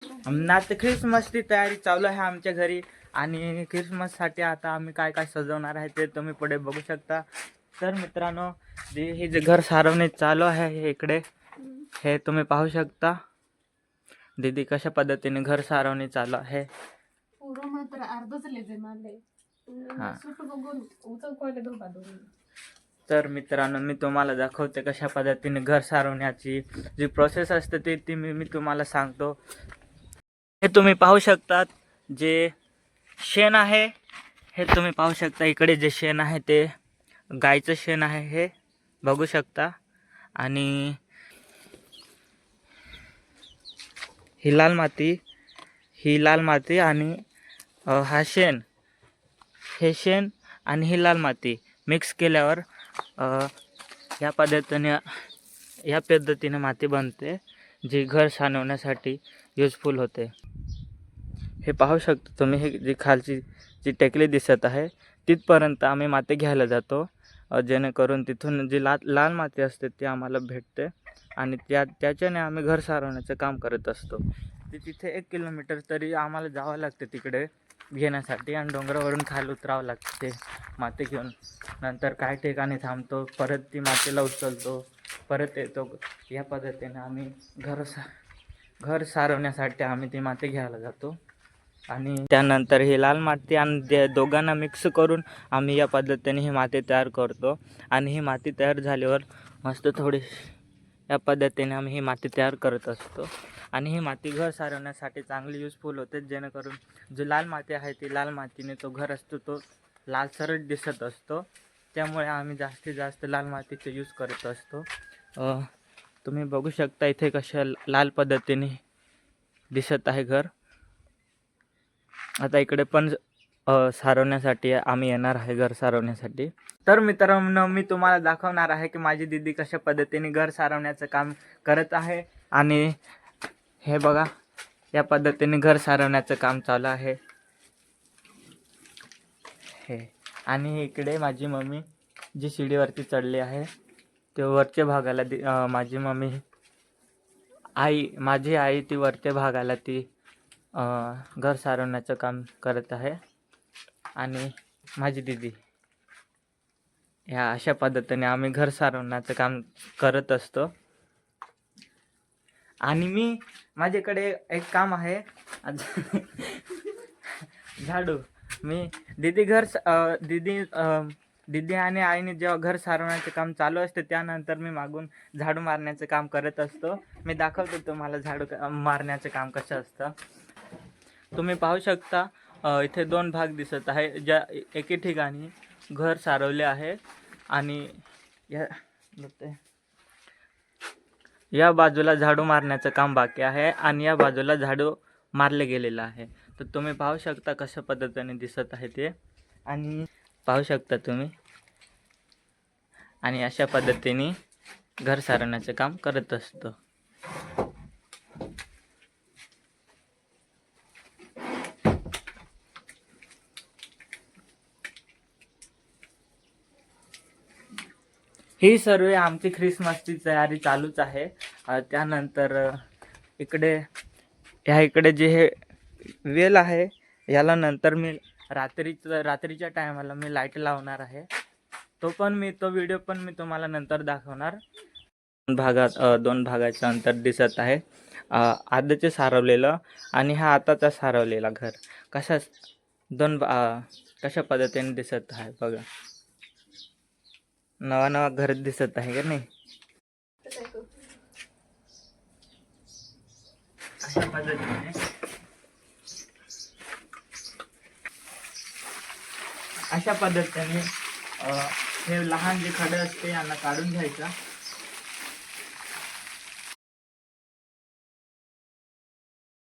आता ख्रिसमसची तयारी चालू आहे आमच्या घरी आणि ख्रिसमससाठी आता आम्ही काय काय सजवणार आहे ते तुम्ही पुढे बघू शकता. तर मित्रांनो, हे जे घर सारवणे चालू आहे हे इकडे हे तुम्ही पाहू शकता. दीदी कशा पद्धतीने घर सारवणे चालू आहे. तर मित्रांनो, मी तुम्हाला दाखवते कशा पद्धतीने घर सारवण्याची जी प्रोसेस असते ती मी तुम्हाला सांगतो. हे तुम्ही पाहू शकतात जे शेण आहे, हे तुम्ही पाहू शकता. इकडे जे शेण आहे ते गायचं शेण आहे, हे बघू शकता. आणि ही लाल माती आणि हा शेण, हे शेण आणि ही लाल माती मिक्स केल्यावर या पद्धतीने माती बनते जी घर सारवण्यासाठी यूजफुल होते. हे पाहू शकता तुम्ही. हे जी खालची जी टेकली दिसत आहे तिथपर्यंत आम्ही माती घ्यायला जातो, जेणेकरून तिथून जी लाल माती असते ती आम्हाला भेटते आणि त्याच्याने आम्ही घर सारवण्याचं काम करत असतो. तिथे 1 किलोमीटर तरी आम्हाला जावं लागते तिकडे घेण्यासाठी आणि डोंगरावरून खाली उतरावं लागते ते माती घेऊन. नंतर काही ठिकाणी थांबतो, परत ती मातीला उचलतो, परत येतो. या पद्धतीने आम्ही घर सारवण्यासाठी आम्ही ती माती घ्यायला जातो. आणि त्यानंतर ही लाल माती आणि दोघांना मिक्स करून आम्ही या पद्धतीने ही माती तयार करतो. आणि ही माती तयार झाल्यावर मस्त थोडी या पद्धतीने आम्ही ही माती तयार करत असतो. आणि ही माती घर सारवण्यासाठी चांगली यूजफुल होते, जेणेकरून जी लाल माती आहे ती लाल मातीने तो घर असतो तो लालसरच दिसत असतो. त्यामुळे आम्ही जास्तीत जास्त लाल मातीचे यूज करत असतो. तुम्ही बघू शकता इथे कशा लाल पद्धतीने दिसत आहे घर. आता इकडे पण सारवण्यासाठी आम्ही येणार आहे घर सारवण्यासाठी. तर मित्रांनो, मी तुम्हाला दाखवणार आहे की माझी दीदी कशा पद्धतीने घर सारवण्याचं काम करत आहे. आणि हे बघा, या पद्धतीने घर सारवण्याचं काम चालू आहे हे. आणि इकडे माझी मम्मी जी शिडीवरती चढली आहे ते वरच्या भागाला माझी आई ती वरच्या भागाला ती घर सारवण्याचं काम करत आहे. आणि माझी दीदी, ह्या अशा पद्धतीने आम्ही घर सारवण्याचं काम करत असतो. आणि माझ्याकडे एक काम आहे झाडू. दीदी आणि आईने जेव्हा घर सारवण्याचे काम चालू असते त्यानंतर मी मागून झाडू मारण्याचं काम करत असतो. मी दाखवतो तुम्हाला झाडू मारण्याचं काम कसं असतं. तुम्ही पाहू शकता इथे 2 भाग दिसत आहे, ज्या एके ठिकाणी घर सारवले आहे आणि या बाजूला झाडू मारण्याचं काम बाकी आहे आणि या बाजूला झाडू मारले गेलेलं आहे. तर तुम्ही पाहू शकता कशा पद्धतीने दिसत आहे ते. आणि पाहू शकता तुम्ही. आणि अशा पद्धतीने घर सारवण्याचं काम करत असतो. ही सर्व आमची ख्रिसमसची तयारी चालूच आहे. त्यानंतर इकडे जे हे वेल आहे याला नंतर मी रात्रीच्या टायमाला मी लाईट लावणार आहे. तो व्हिडिओ पण मी तुम्हाला नंतर दाखवणार. 2 भागाचं अंतर दिसत आहे. आधीचे सारवलेलं आणि हा आताचा सारवलेला घर कशा पद्धतीने दिसत आहे बघा. नवा घर दिसत आहे का नाही. अशा पद्धतीने हे लहान जे खडे असते यांना काढून घ्यायचा